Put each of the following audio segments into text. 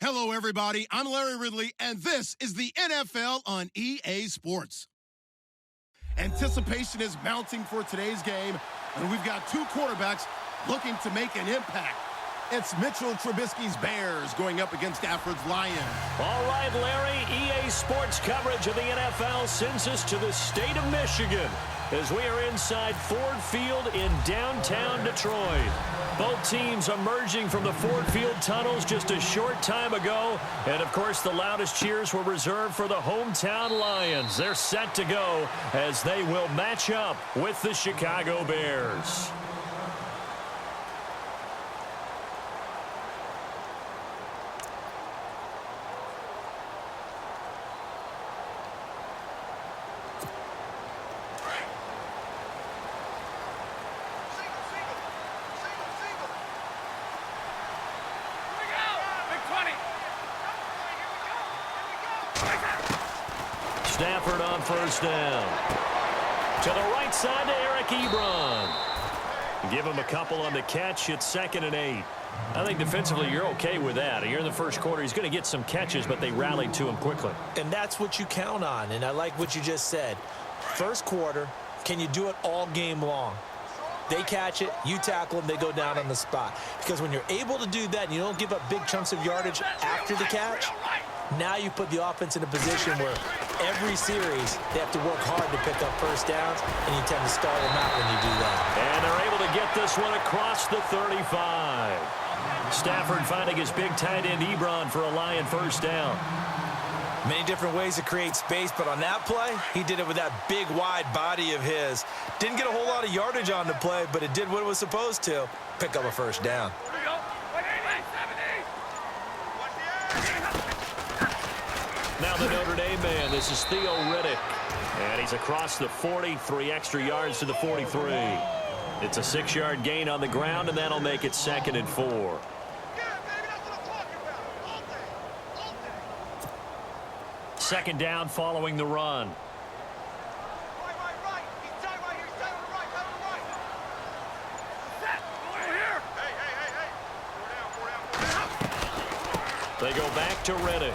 Hello, everybody. I'm Larry Ridley, and this is the NFL on EA Sports. Anticipation is mounting for today's game, and we've got two quarterbacks looking to make an impact. It's Mitchell Trubisky's Bears going up against Stafford's Lions. All right, Larry, EA Sports coverage of the NFL sends us to the state of Michigan as we are inside Ford Field in downtown Detroit. Both teams emerging from the Ford Field tunnels just a short time ago. And, of course, the loudest cheers were reserved for the hometown Lions. They're set to go as they will match up with the Chicago Bears. Stafford on first down. To the right side to Eric Ebron. Give him a couple on the catch. It's 2nd and 8. I think defensively you're okay with that. Here in the first quarter, he's going to get some catches, but they rallied to him quickly. And that's what you count on, and I like what you just said. First quarter, can you do it all game long? They catch it, you tackle them, they go down on the spot. Because when you're able to do that and you don't give up big chunks of yardage after the catch, now you put the offense in a position where every series they have to work hard to pick up first downs, and you tend to stall them out when you do that. And they're able to get this one across the 35. Stafford finding his big tight end Ebron for a Lion first down. Many different ways to create space, but on that play, he did it with that big, wide body of his. Didn't get a whole lot of yardage on the play, but it did what it was supposed to, pick up a first down. Now the Notre Dame man, this is Theo Riddick. And he's across the 40, 3 extra yards to the 43. It's a 6-yard gain on the ground, and that'll make it 2nd and 4. Second down following the run. They go back to Riddick.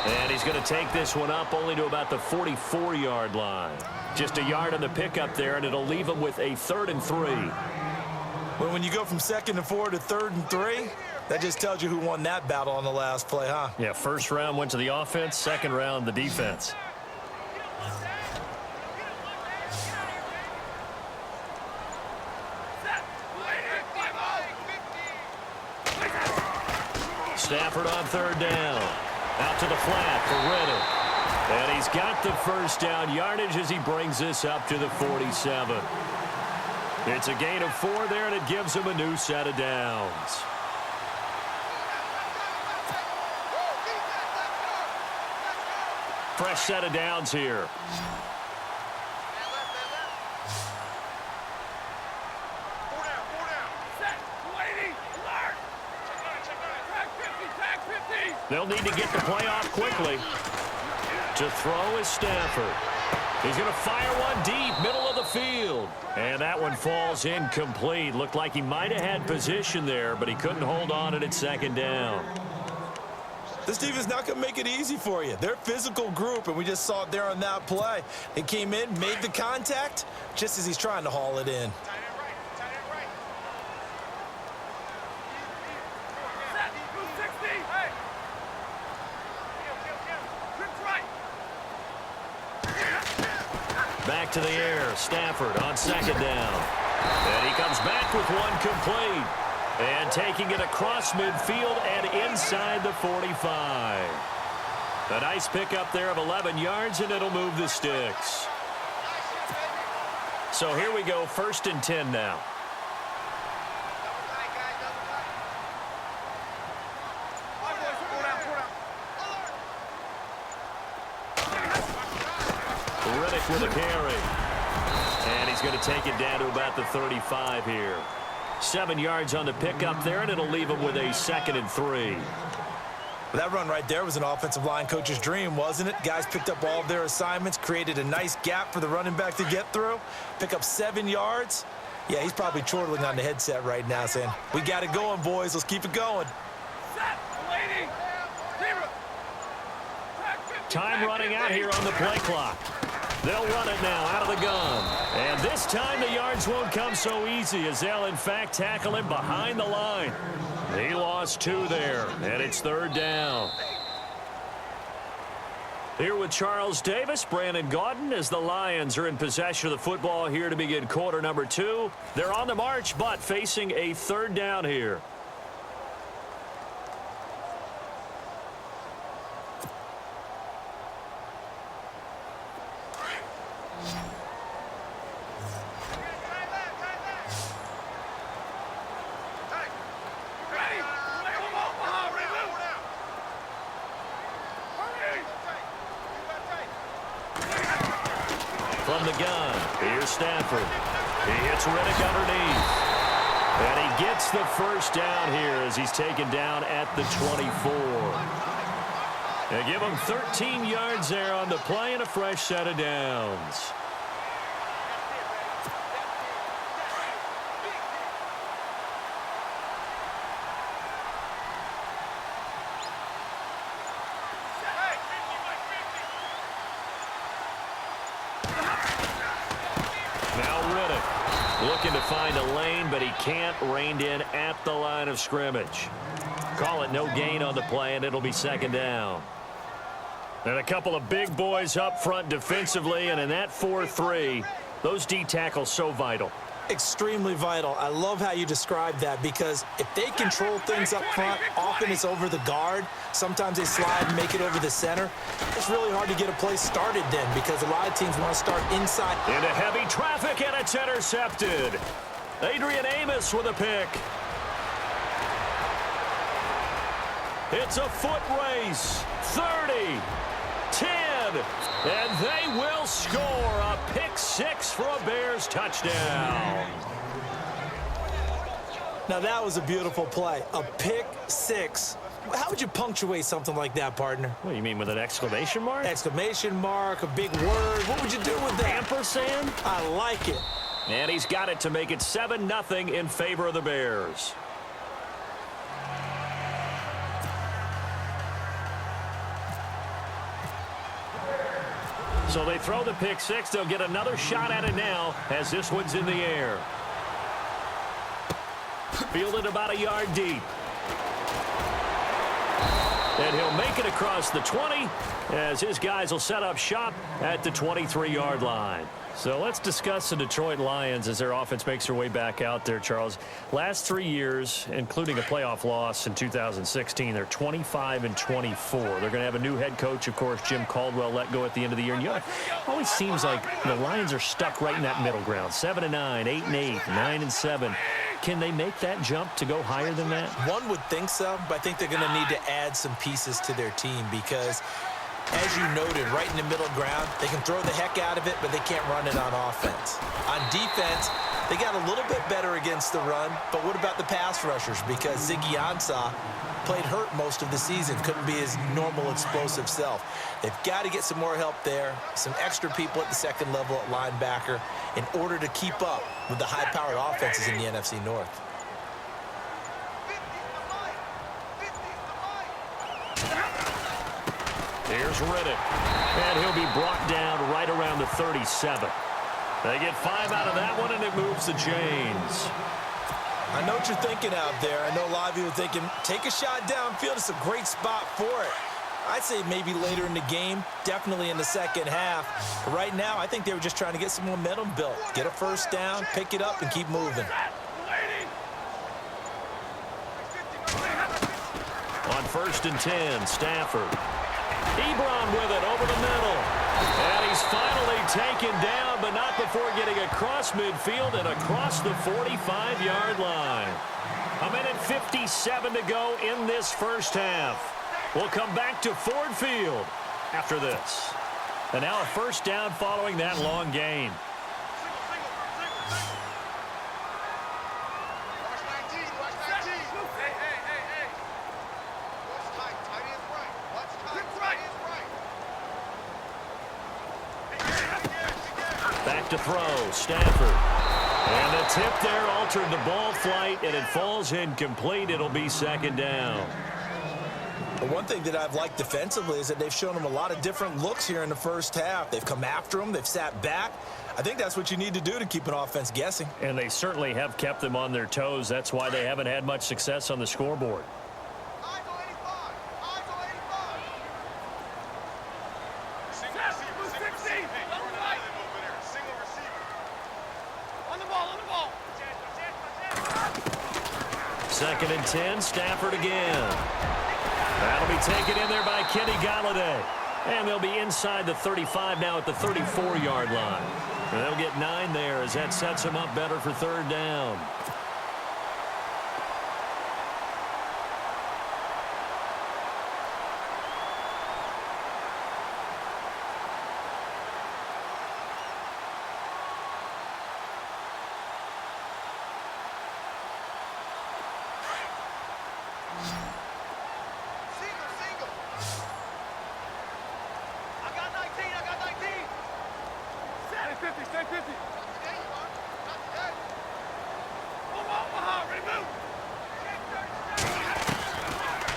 And he's going to take this one up only to about the 44-yard line. Just a yard on the pickup there, and it'll leave him with a 3rd and 3. Well, when you go from 2nd and 4 to 3rd and 3, that just tells you who won that battle on the last play, huh? Yeah, first round went to the offense, second round the defense. Stafford on 3rd down. Out to the flat for Riddick. And he's got the first down yardage as he brings this up to the 47. It's a gain of 4 there, and it gives him a new set of downs. Fresh set of downs here. They'll need to get the play off quickly. To throw is Stafford. He's going to fire one deep, middle of the field. And that one falls incomplete. Looked like he might have had position there, but he couldn't hold on it at 2nd down. This team is not going to make it easy for you. They're a physical group, and we just saw it there on that play. They came in, made the contact, just as he's trying to haul it in. Back to the air. Stafford on 2nd down. And he comes back with one complete. And taking it across midfield and inside the 45. A nice pickup there of 11 yards, and it'll move the sticks. So here we go, 1st and 10 now. Riddick with a carry. And he's going to take it down to about the 35 here. 7 yards on the pickup there, and it'll leave him with a 2nd and 3. That run right there was an offensive line coach's dream, wasn't it? Guys picked up all of their assignments, created a nice gap for the running back to get through, pick up 7 yards. Yeah, he's probably chortling on the headset right now saying, we got it going, boys. Let's keep it going. Set, waiting. Time running out here on the play clock. They'll run it now out of the gun. And this time the yards won't come so easy as they'll, in fact, tackle him behind the line. He lost 2 there, and it's 3rd down. Here with Charles Davis, Brandon Gaudin, as the Lions are in possession of the football here to begin quarter number 2. They're on the march, but facing a 3rd down here. From the gun, here's Stafford. He hits Riddick underneath. And he gets the first down here as he's taken down at the 24. They give him 13 yards there on the play and a fresh set of downs. Looking to find a lane, but he can't. Reined in at the line of scrimmage. Call it no gain on the play, and it'll be 2nd down. And a couple of big boys up front defensively, and in that 4-3, those D tackles so vital. Extremely vital. I love how you describe that, because if they control things up front, often it's over the guard. Sometimes they slide and make it over the center. It's really hard to get a play started then, because a lot of teams want to start inside. Into heavy traffic, and it's intercepted. Adrian Amos with a pick. It's a foot race. 30, 10, and they will score a pick 6 for a Bears touchdown. Now that was a beautiful play. A pick 6. How would you punctuate something like that, partner? What do you mean, with an exclamation mark? Exclamation mark, a big word. What would you do with that? Ampersand? I like it. And he's got it to make it 7-0 in favor of the Bears. So they throw the pick 6. They'll get another shot at it now as this one's in the air. Fielded about a yard deep. And he'll make it across the 20 as his guys will set up shop at the 23-yard line. So let's discuss the Detroit Lions as their offense makes their way back out there, Charles. Last 3 years, including a playoff loss in 2016, they're 25-24. They're going to have a new head coach, of course, Jim Caldwell, let go at the end of the year. And it always seems like the Lions are stuck right in that middle ground. 7-9, 8-8, 9-7. Can they make that jump to go higher than that? One would think so, but I think they're going to need to add some pieces to their team because, as you noted, right in the middle ground, they can throw the heck out of it, but they can't run it on offense. On defense, they got a little bit better against the run, but what about the pass rushers? Because Ziggy Ansah played hurt most of the season, couldn't be his normal explosive self. They've got to get some more help there, some extra people at the second level at linebacker in order to keep up with the high-powered offenses in the NFC North. Here's Riddick, and he'll be brought down right around the 37. They get 5 out of that one, and it moves the chains. I know what you're thinking out there. I know a lot of you are thinking, take a shot downfield. It's a great spot for it. I'd say maybe later in the game, definitely in the second half. But right now, I think they were just trying to get some momentum built. Get a first down, pick it up, and keep moving. On 1st and 10, Stafford. Ebron with it over the middle. And he's finally taken down, but not before getting across midfield and across the 45-yard line. 1:57 to go in this first half. We'll come back to Ford Field after this. And now a first down following that long gain. Back to throw, Stafford. And the tip there altered the ball flight, and it falls incomplete. It'll be second down. But one thing that I've liked defensively is that they've shown them a lot of different looks here in the first half. They've come after them. They've sat back. I think that's what you need to do to keep an offense guessing. And they certainly have kept them on their toes. That's why they haven't had much success on the scoreboard. Second and 10, Stafford again. That'll be taken in there by Kenny Golladay. And they'll be inside the 35 now at the 34-yard line. And they'll get 9 there as that sets them up better for third down.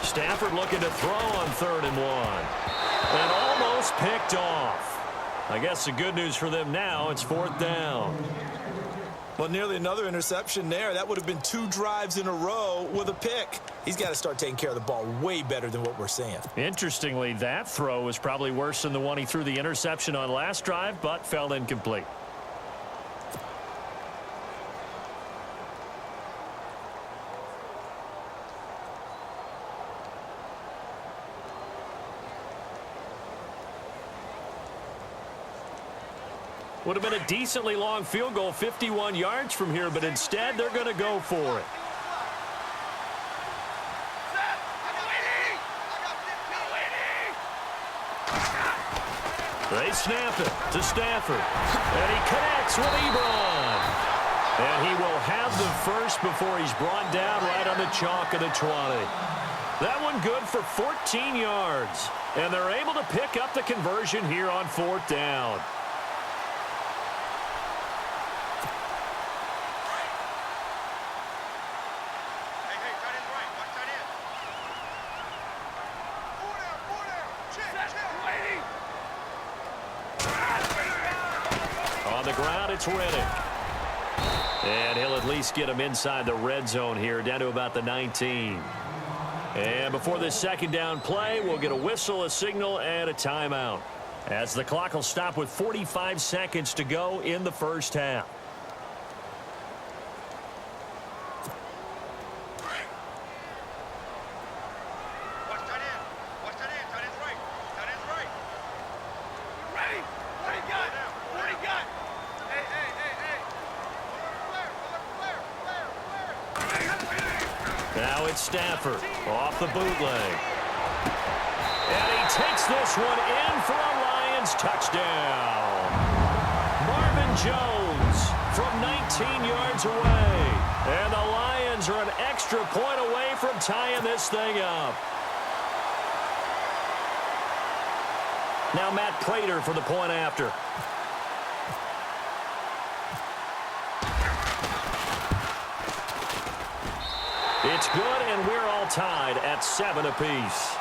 Stafford looking to throw on 3rd and 1. And almost picked off. I guess the good news for them now, it's 4th down. Well, nearly another interception there. That would have been 2 drives in a row with a pick. He's got to start taking care of the ball way better than what we're seeing. Interestingly, that throw was probably worse than the one he threw the interception on last drive, but fell incomplete. Would have been a decently long field goal, 51 yards from here, but instead they're going to go for it. They snap it to Stafford, and he connects with Ebron. And he will have the first before he's brought down right on the chalk of the 20. That one good for 14 yards, and they're able to pick up the conversion here on 4th down. On the ground, it's Reddick. And he'll at least get him inside the red zone here, down to about the 19. And before this second down play, we'll get a whistle, a signal, and a timeout, as the clock will stop with 45 seconds to go in the first half. Now it's Stafford off the bootleg. And he takes this one in for a Lions touchdown. Marvin Jones from 19 yards away. And the Lions are an extra point away from tying this thing up. Now Matt Prater for the point after. It's good, and we're all tied at 7 apiece.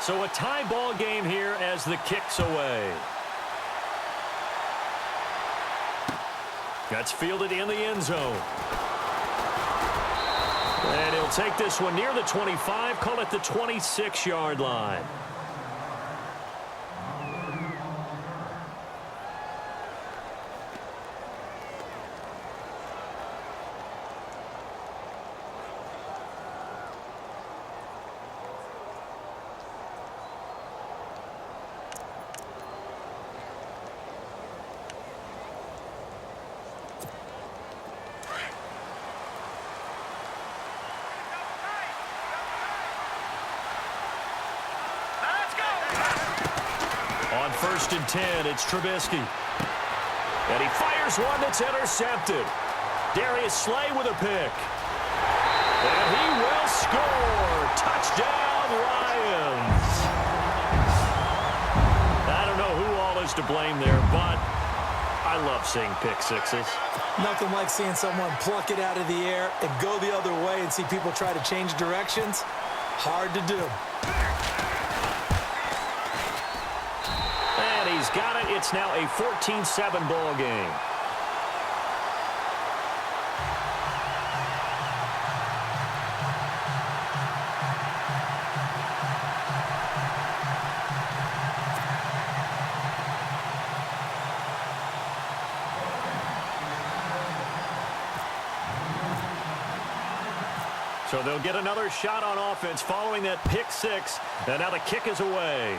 So a tie ball game here as the kick's away. That's fielded in the end zone. And he'll take this one near the 25, call it the 26-yard line. first and 10. It's Trubisky. And he fires one that's intercepted. Darius Slay with a pick. And he will score. Touchdown, Lions. I don't know who all is to blame there, but I love seeing pick sixes. Nothing like seeing someone pluck it out of the air and go the other way and see people try to change directions. Hard to do. And he's got it. It's now a 14-7 ball game. So they'll get another shot on offense following that pick six. And now the kick is away.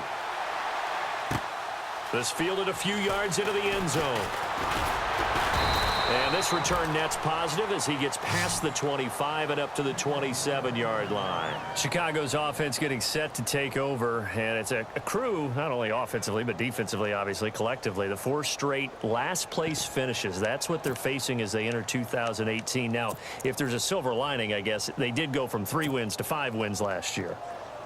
This fielded a few yards into the end zone. And this return net's positive as he gets past the 25 and up to the 27-yard line. Chicago's offense getting set to take over, and it's a crew, not only offensively but defensively, obviously, collectively. The 4 straight last-place finishes. That's what they're facing as they enter 2018. Now, if there's a silver lining, I guess, they did go from 3 wins to 5 wins last year.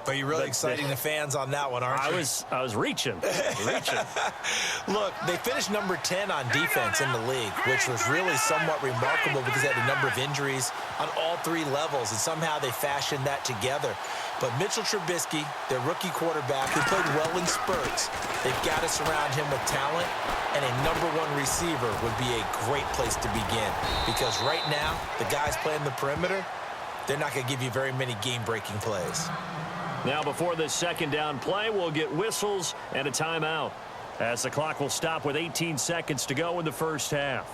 But you're really exciting the fans on that one, aren't you? I was reaching. Look, they finished number 10 on defense in the league, which was really somewhat remarkable because they had a number of injuries on all 3 levels, and somehow they fashioned that together. But Mitchell Trubisky, their rookie quarterback, who played well in spurts, they've got to surround him with talent, and a number 1 receiver would be a great place to begin. Because right now, the guys playing the perimeter, they're not going to give you very many game-breaking plays. Now before this second down play, we'll get whistles and a timeout as the clock will stop with 18 seconds to go in the first half.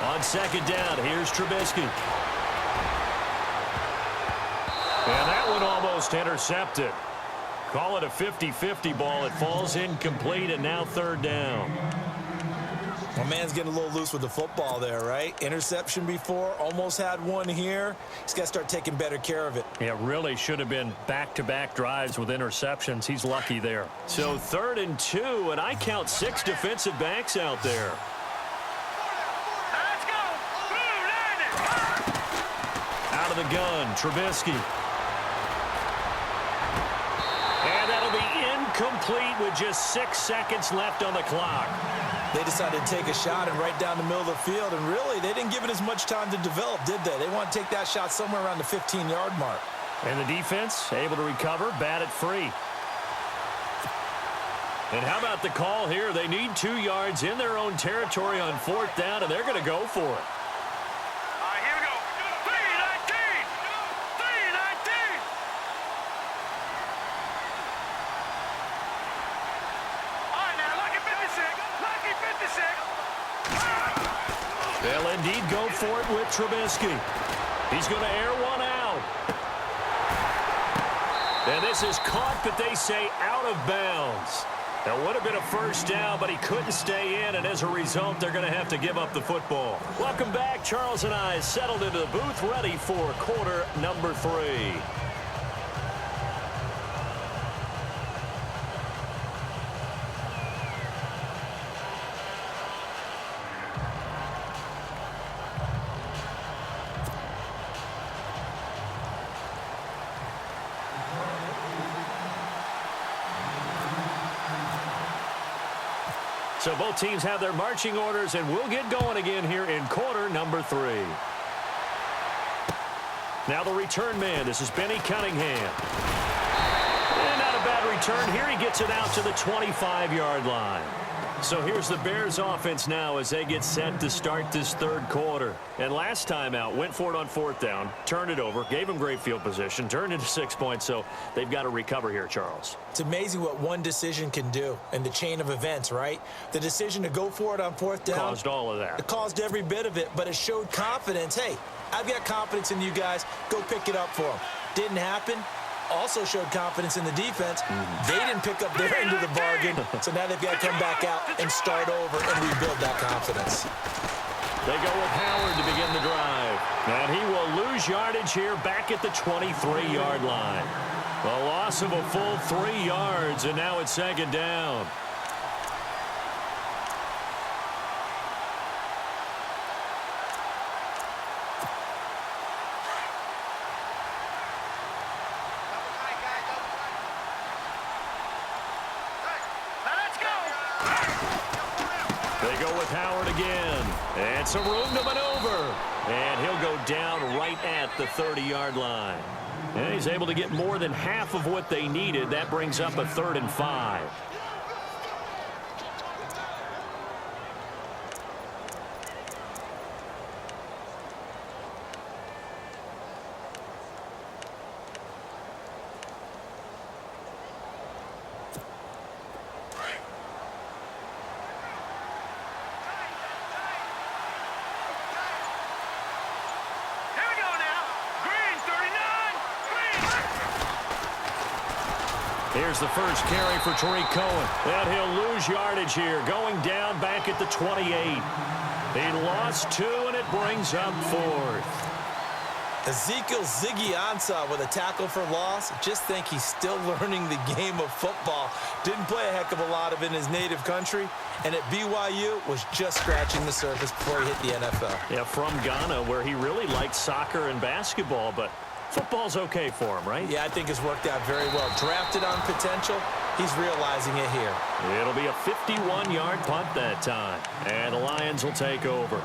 On second down, here's Trubisky. And that one almost intercepted. Call it a 50-50 ball. It falls incomplete, and now third down. My man's getting a little loose with the football there, right? Interception before, almost had one here. He's got to start taking better care of it. Yeah, really should have been back-to-back drives with interceptions. He's lucky there. So 3rd and 2, and I count 6 defensive backs out there. Let's go! Out of the gun, Trubisky. And that'll be incomplete with just 6 seconds left on the clock. They decided to take a shot and right down the middle of the field, and really, they didn't give it as much time to develop, did they? They want to take that shot somewhere around the 15-yard mark. And the defense able to recover, bat it free. And how about the call here? They need 2 yards in their own territory on 4th down, and they're going to go for it. They'll indeed go for it with Trubisky. He's going to air one out. And this is caught, but they say out of bounds. That would have been a first down, but he couldn't stay in, and as a result, they're going to have to give up the football. Welcome back. Charles and I settled into the booth, ready for quarter number 3. So both teams have their marching orders, and we'll get going again here in quarter number 3. Now the return man. This is Benny Cunningham. And not a bad return here. He gets it out to the 25-yard line. So here's the Bears offense now as they get set to start this 3rd quarter. And last time out, went for it on 4th down, turned it over, gave them great field position, turned into 6 points. So they've got to recover here, Charles. It's amazing what one decision can do in the chain of events, right? The decision to go for it on 4th down. Caused all of that. It caused every bit of it, but it showed confidence. Hey, I've got confidence in you guys. Go pick it up for them. Didn't happen. Also showed confidence in the defense. They didn't pick up their end of the bargain, so now they've got to come back out and start over and rebuild that confidence. They go with Howard to begin the drive. And he will lose yardage here back at the 23-yard line. A loss of a full 3 yards, and now it's second down. They go with Howard again. And some room to maneuver. And he'll go down right at the 30-yard line. And he's able to get more than half of what they needed. That brings up a 3rd and 5. Here's the first carry for Tariq Cohen. And he'll lose yardage here, going down back at the 28. He lost 2, and it brings up 4th. Ezekiel Ziggy Ansah with a tackle for loss. Just think he's still learning the game of football. Didn't play a heck of a lot of it in his native country. And at BYU was just scratching the surface before he hit the NFL. Yeah, from Ghana, where he really liked soccer and basketball, but football's okay for him, right? Yeah, I think it's worked out very well. Drafted on potential, he's realizing it here. It'll be a 51-yard punt that time, and the Lions will take over.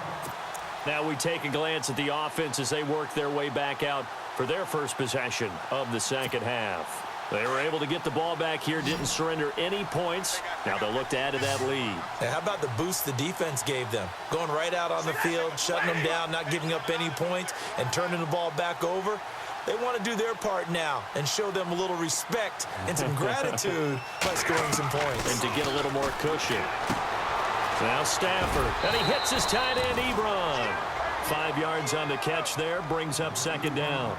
Now we take a glance at the offense as they work their way back out for their first possession of the second half. They were able to get the ball back here, didn't surrender any points. Now they'll look to add to that lead. Hey, how about the boost the defense gave them? Going right out on the field, shutting them down, not giving up any points, and turning the ball back over. They want to do their part now and show them a little respect and some gratitude by scoring some points. And to get a little more cushion. Now Stafford, and he hits his tight end, Ebron. 5 yards on the catch there, brings up second down.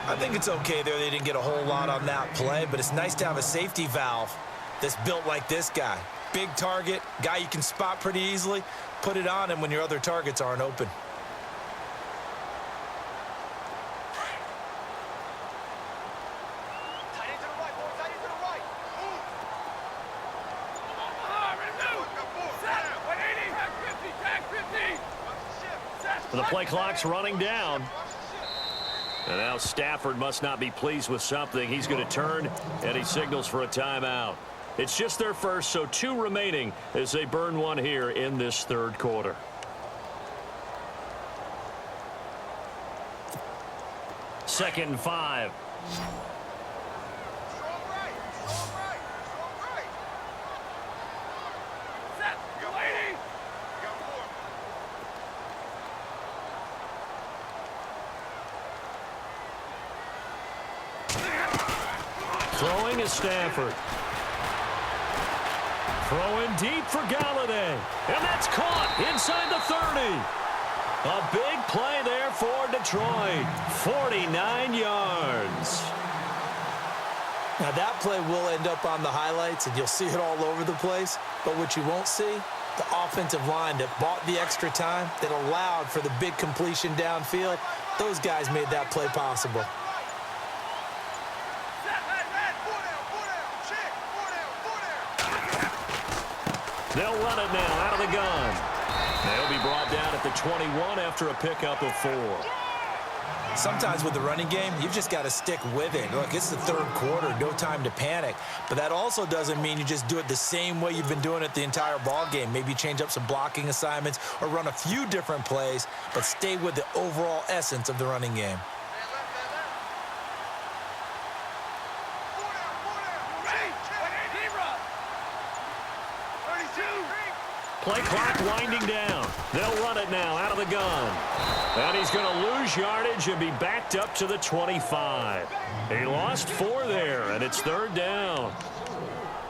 I think it's okay there. They didn't get a whole lot on that play, but it's nice to have a safety valve that's built like this guy. Big target, guy you can spot pretty easily. Put it on him when your other targets aren't open. The play clock's running down. And now Stafford must not be pleased with something. He's going to turn, and he signals for a timeout. It's just their first, so 2 remaining as they burn one here in this third quarter. Second and 5. Throwing is Stafford. Throwing deep for Galladay. And that's caught inside the 30. A big play there for Detroit. 49 yards. Now that play will end up on the highlights, and you'll see it all over the place. But what you won't see, the offensive line that bought the extra time, that allowed for the big completion downfield, those guys made that play possible. They'll run it now out of the gun. They'll be brought down at the 21 after a pickup of 4. Sometimes with the running game, you've just got to stick with it. Look, it's the third quarter, no time to panic. But that also doesn't mean you just do it the same way you've been doing it the entire ball game. Maybe change up some blocking assignments or run a few different plays, but stay with the overall essence of the running game. Play clock winding down. They'll run it now out of the gun. And he's going to lose yardage and be backed up to the 25. He lost 4 there, and it's third down.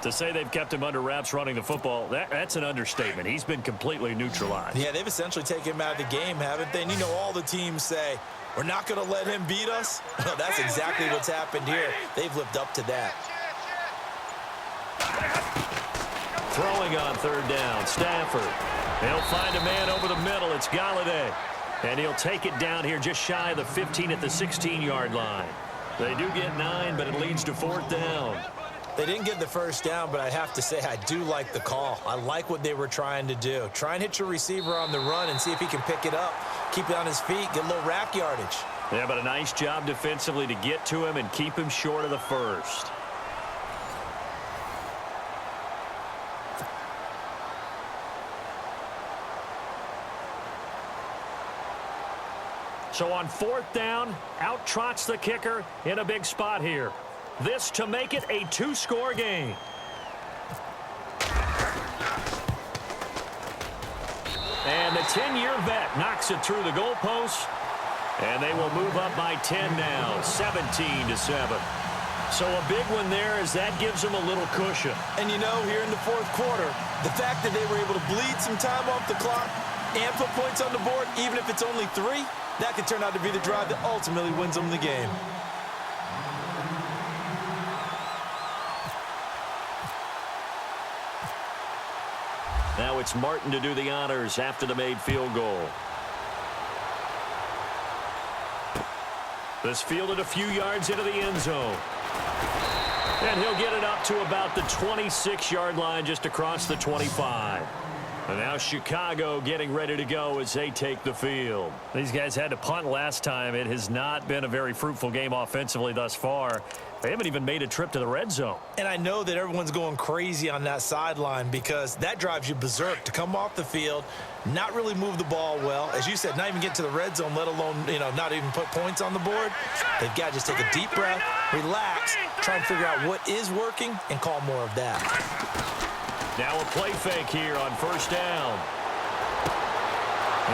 To say they've kept him under wraps running the football, that's an understatement. He's been completely neutralized. Yeah, they've essentially taken him out of the game, haven't they? And you know all the teams say, we're not going to let him beat us. Well, that's exactly what's happened here. They've lived up to that. Throwing on third down, Stafford. He'll find a man over the middle. It's Galladay. And he'll take it down here just shy of the 15 at the 16-yard line. They do get 9, but it leads to 4th down. They didn't get the first down, but I have to say I do like the call. I like what they were trying to do. Try and hit your receiver on the run and see if he can pick it up, keep it on his feet, get a little rack yardage. Yeah, but a nice job defensively to get to him and keep him short of the first. So on 4th down, out trots the kicker in a big spot here. This to make it a 2-score game. And the 10-year vet knocks it through the goalpost. And they will move up by 10 now, 17-7. So a big one there as that gives them a little cushion. And you know, here in the 4th quarter, the fact that they were able to bleed some time off the clock and put points on the board, even if it's only 3, that could turn out to be the drive that ultimately wins them the game. Now it's Martin to do the honors after the made field goal. This fielded a few yards into the end zone. And he'll get it up to about the 26-yard line just across the 25. And now Chicago getting ready to go as they take the field. These guys had to punt last time. It has not been a very fruitful game offensively thus far. They haven't even made a trip to the red zone. And I know that everyone's going crazy on that sideline because that drives you berserk to come off the field, not really move the ball well. As you said, not even get to the red zone, let alone, not even put points on the board. They've got to just take a deep breath, relax, try and figure out what is working, and call more of that. Now a play fake here on 1st down.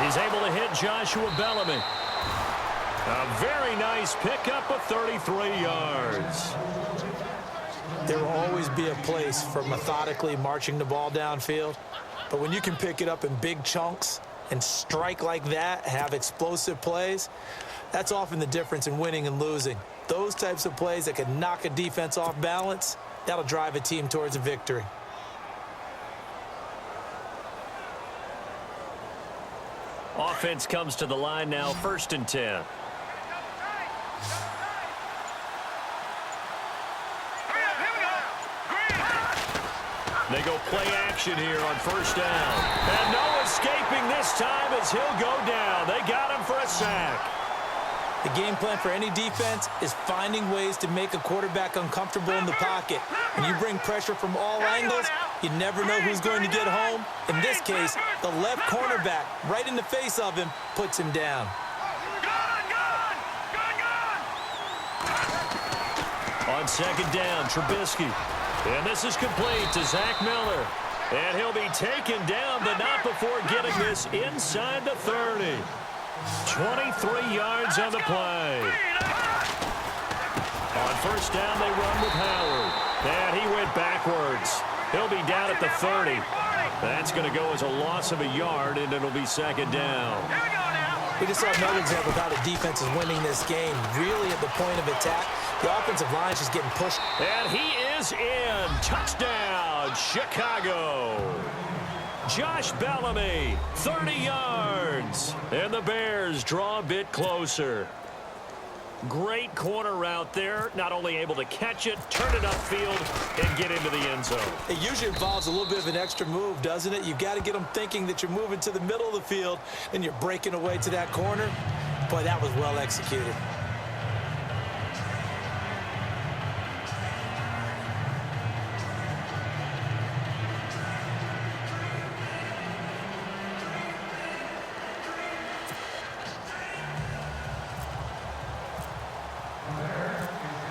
He's able to hit Joshua Bellamy. A very nice pickup of 33 yards. There will always be a place for methodically marching the ball downfield. But when you can pick it up in big chunks and strike like that, have explosive plays, that's often the difference in winning and losing. Those types of plays that can knock a defense off balance, that'll drive a team towards a victory. Offense comes to the line now, 1st and 10. They go play action here on 1st down. And no escaping this time as he'll go down. They got him for a sack. The game plan for any defense is finding ways to make a quarterback uncomfortable in the pocket. When you bring pressure from all angles, you never know who's going to get home. In this case, the left cornerback, right in the face of him, puts him down. On 2nd down, Trubisky. And this is complete to Zach Miller. And he'll be taken down, but not before getting this inside the 30. 23 yards on the play. On 1st down, they run with Howard. And he went backwards. He'll be down at the 30. That's going to go as a loss of a yard, and it'll be 2nd down. We just saw another example of how the defense is winning this game. Really at the point of attack, the offensive line is just getting pushed. And he is in. Touchdown, Chicago. Josh Bellamy, 30 yards. And the Bears draw a bit closer. Great corner route there. Not only able to catch it, turn it upfield, and get into the end zone. It usually involves a little bit of an extra move, doesn't it? You've got to get them thinking that you're moving to the middle of the field and you're breaking away to that corner. Boy, that was well executed.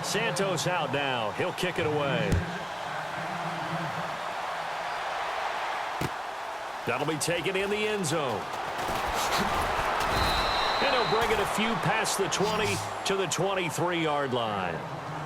Santos out now. He'll kick it away. That'll be taken in the end zone. And he'll bring it a few past the 20 to the 23-yard line.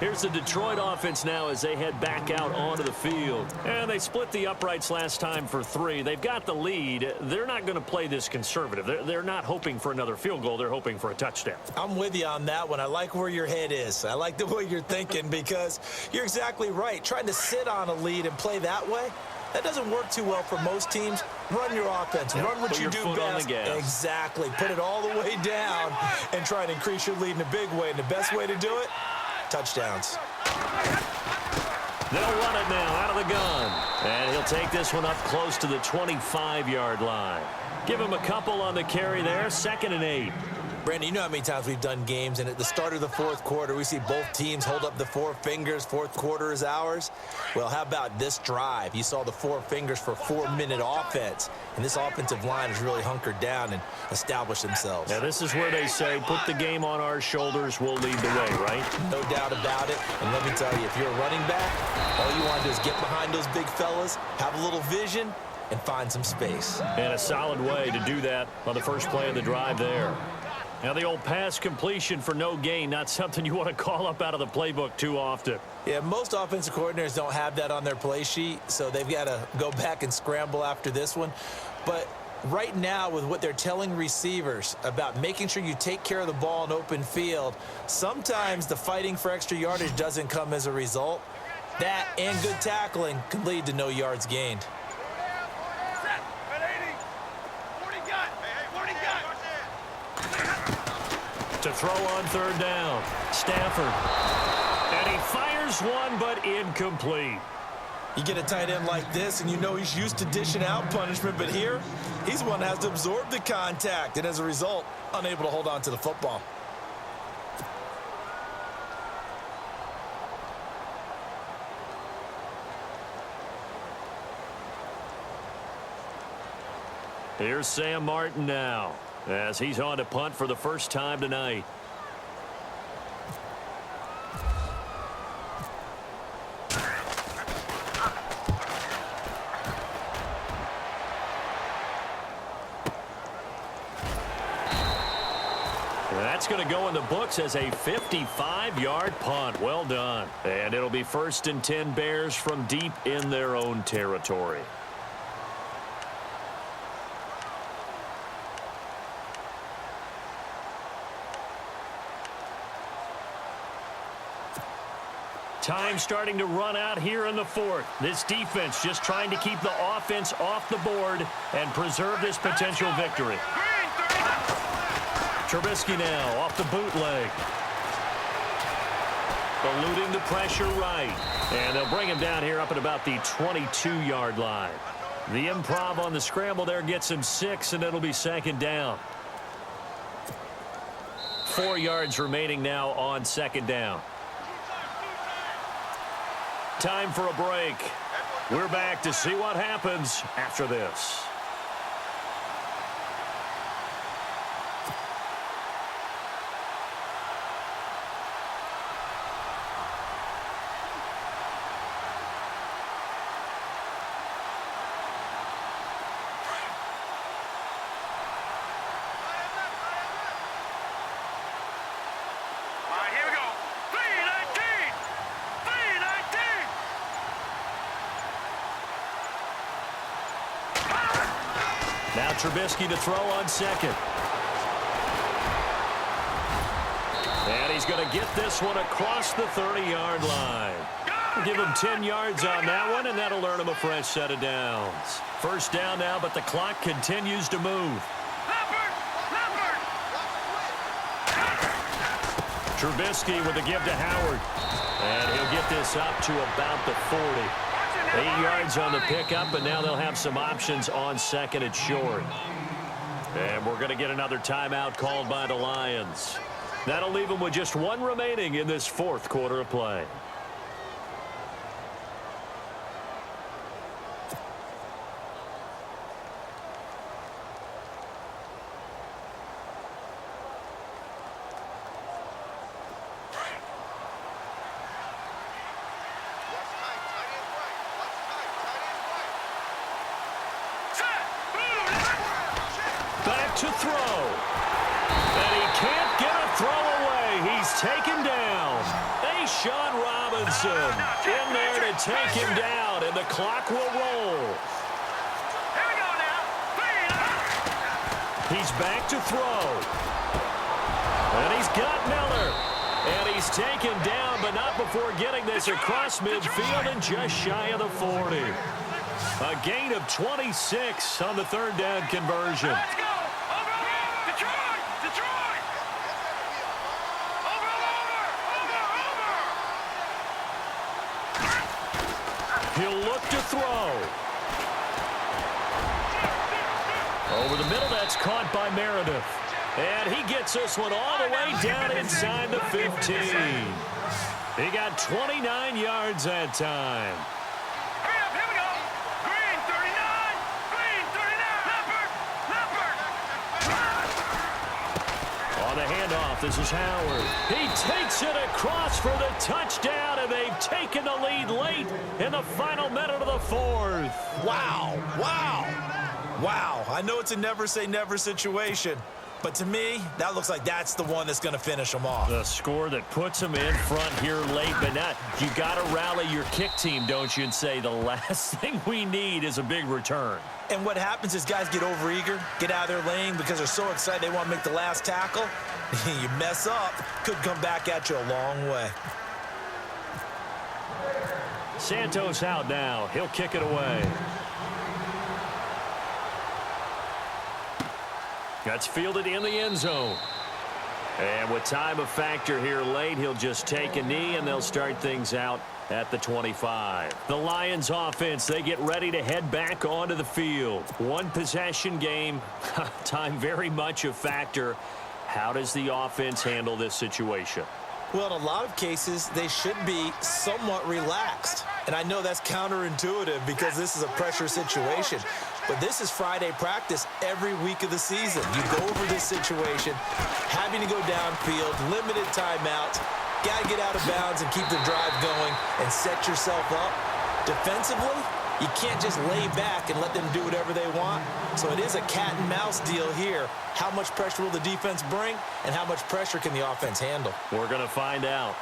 Here's the Detroit offense now as they head back out onto the field. And they split the uprights last time for 3. They've got the lead. They're not going to play this conservative. They're not hoping for another field goal. They're hoping for a touchdown. I'm with you on that one. I like where your head is. I like the way you're thinking because you're exactly right. Trying to sit on a lead and play that way, That doesn't work too well for most teams. Run your offense. Run what you do best. Exactly. Put it all the way down and try and increase your lead in a big way. And the best way to do it, touchdowns. They'll run it now out of the gun. And he'll take this one up close to the 25-yard line. Give him a couple on the carry there. 2nd and 8. Brandon, you know how many times we've done games, and at the start of the fourth quarter, we see both teams hold up the 4 fingers. Fourth quarter is ours. Well, how about this drive? You saw the 4 fingers for 4-minute offense, and this offensive line has really hunkered down and established themselves. Now, this is where they say, put the game on our shoulders, we'll lead the way, right? No doubt about it. And let me tell you, if you're a running back, all you want to do is get behind those big fellas, have a little vision, and find some space. And a solid way to do that on the first play of the drive there. Now, the old pass completion for no gain, not something you want to call up out of the playbook too often. Yeah, most offensive coordinators don't have that on their play sheet, so they've got to go back and scramble after this one. But right now, with what they're telling receivers about making sure you take care of the ball in open field, sometimes the fighting for extra yardage doesn't come as a result. That and good tackling can lead to no yards gained. To throw on 3rd down, Stafford. And he fires one, but incomplete. You get a tight end like this, and you know he's used to dishing out punishment, but here, he's the one that has to absorb the contact, and as a result, unable to hold on to the football. Here's Sam Martin now, as he's on to punt for the first time tonight. That's going to go in the books as a 55-yard punt. Well done. And it'll be 1st and 10 Bears from deep in their own territory. Time starting to run out here in the 4th. This defense just trying to keep the offense off the board and preserve this potential victory. Trubisky now off the bootleg. Eluding the pressure right. And they'll bring him down here up at about the 22-yard line. The improv on the scramble there gets him 6, and it'll be 2nd down. 4 yards remaining now on 2nd down. Time for a break. We're back to see what happens after this. Now Trubisky to throw on 2nd. And he's going to get this one across the 30-yard line. Give him 10 yards on that one, and that'll earn him a fresh set of downs. 1st down now, but the clock continues to move. Trubisky with a give to Howard. And he'll get this up to about the 40. 8 yards on the pickup, and now they'll have some options on 2nd and short. And we're going to get another timeout called by the Lions. That'll leave them with just 1 remaining in this 4th quarter of play. To throw. And he can't get a throw away. He's taken down. Sean Robinson in there to take him down, and the clock will roll. Here we go now. He's back to throw. And he's got Miller. And he's taken down, but not before getting this across midfield and just shy of the 40. A gain of 26 on the third down conversion. Let's go. Over, over. Detroit. Detroit. Over, over, over. He'll look to throw. Over the middle, that's caught by Meredith. And he gets this one all the way down inside the 15. He got 29 yards that time. Hurry up, here we go. Green, 39. Green, 39. Leopard. On the handoff, this is Howard. He takes it across for the touchdown, and they've taken the lead late in the final minute of the fourth. Wow, wow, wow. I know it's a never-say-never situation, but to me, that looks like that's the one that's going to finish them off. The score that puts them in front here late, but not. You got to rally your kick team, don't you, and say the last thing we need is a big return. And what happens is guys get overeager, get out of their lane because they're so excited they want to make the last tackle. You mess up, could come back at you a long way. Santos out now. He'll kick it away. That's fielded in the end zone. And with time a factor here late, he'll just take a knee, and they'll start things out at the 25. The Lions offense, they get ready to head back onto the field. One possession game, time very much a factor. How does the offense handle this situation? Well, in a lot of cases, they should be somewhat relaxed. And I know that's counterintuitive because this is a pressure situation. But this is Friday practice every week of the season. You go over this situation, having to go downfield, limited timeouts, got to get out of bounds and keep the drive going and set yourself up. Defensively, you can't just lay back and let them do whatever they want. So it is a cat and mouse deal here. How much pressure will the defense bring, and how much pressure can the offense handle? We're going to find out.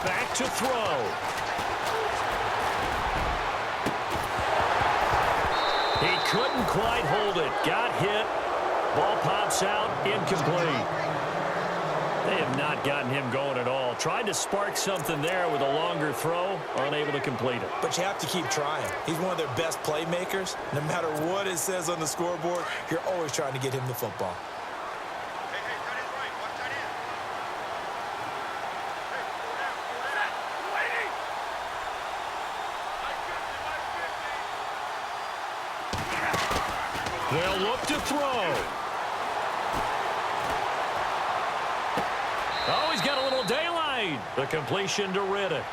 Back to throw. He couldn't quite hold it. Got hit. Ball pops out. Incomplete. They have not gotten him going at all. Tried to spark something there with a longer throw. Unable to complete it. But you have to keep trying. He's one of their best playmakers. No matter what it says on the scoreboard, you're always trying to get him the football. They'll look to throw. Oh, he's got a little daylight. The completion to Riddick.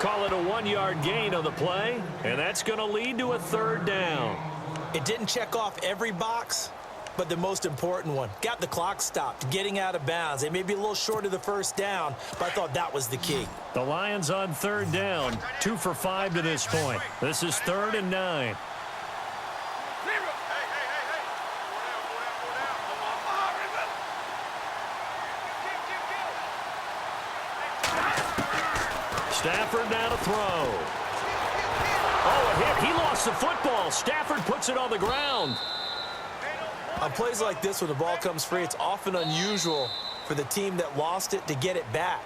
Call it a 1-yard gain on the play, and that's going to lead to a third down. It didn't check off every box, but the most important one. Got the clock stopped, getting out of bounds. They may be a little short of the first down, but I thought that was the key. The Lions on third down, 2 for 5 to this point. This is 3rd and 9. Stafford now to throw. Oh, a hit. He lost the football. Stafford puts it on the ground. On plays like this, when the ball comes free, it's often unusual for the team that lost it to get it back.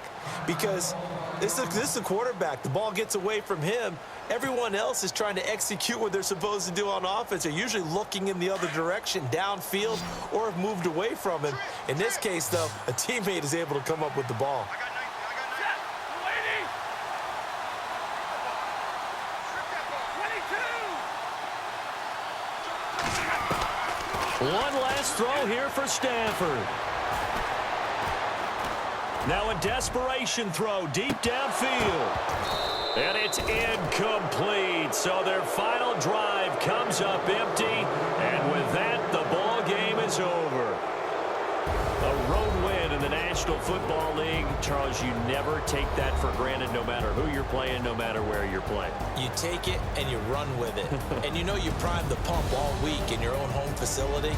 Because this is the quarterback. The ball gets away from him. Everyone else is trying to execute what they're supposed to do on offense. They're usually looking in the other direction, downfield, or have moved away from him. In this case, though, a teammate is able to come up with the ball. One last throw here for Stafford. Now a desperation throw deep downfield. And it's incomplete. So their final drive comes up empty. And with that, the ball game is over. A road win in the National Football League. Charles, you never take that for granted no matter who you're playing, no matter where you're playing. You take it and you run with it. And you know you prime the pump all week in your own home facility.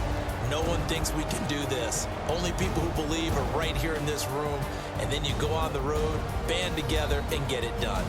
No one thinks we can do this. Only people who believe are right here in this room. And then you go on the road, band together, and get it done.